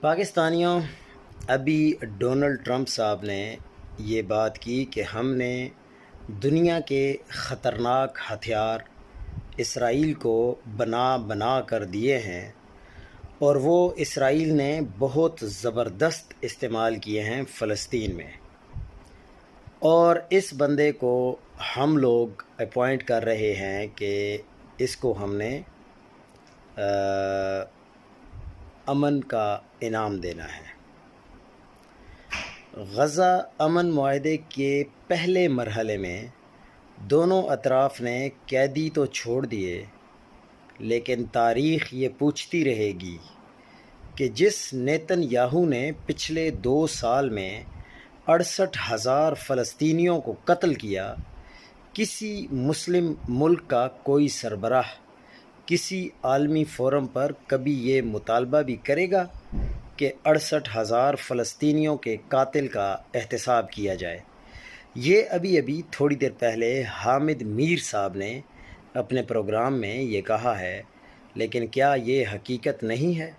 پاکستانیوں، ابھی Donald Trump صاحب نے یہ بات کی کہ ہم نے دنیا کے خطرناک ہتھیار اسرائیل کو بنا کر دیے ہیں، اور وہ اسرائیل نے بہت زبردست استعمال کیے ہیں فلسطین میں، اور اس بندے کو ہم لوگ اپوائنٹ کر رہے ہیں کہ اس کو ہم نے امن کا انعام دینا ہے۔ غزہ امن معاہدے کے پہلے مرحلے میں دونوں اطراف نے قیدی تو چھوڑ دیے، لیکن تاریخ یہ پوچھتی رہے گی کہ جس نیتن یاہو نے پچھلے 2 سال میں 68,000 فلسطینیوں کو قتل کیا، کسی مسلم ملک کا کوئی سربراہ کسی عالمی فورم پر کبھی یہ مطالبہ بھی کرے گا کہ 68,000 فلسطینیوں کے قاتل کا احتساب کیا جائے؟ یہ ابھی تھوڑی دیر پہلے حامد میر صاحب نے اپنے پروگرام میں یہ کہا ہے، لیکن کیا یہ حقیقت نہیں ہے؟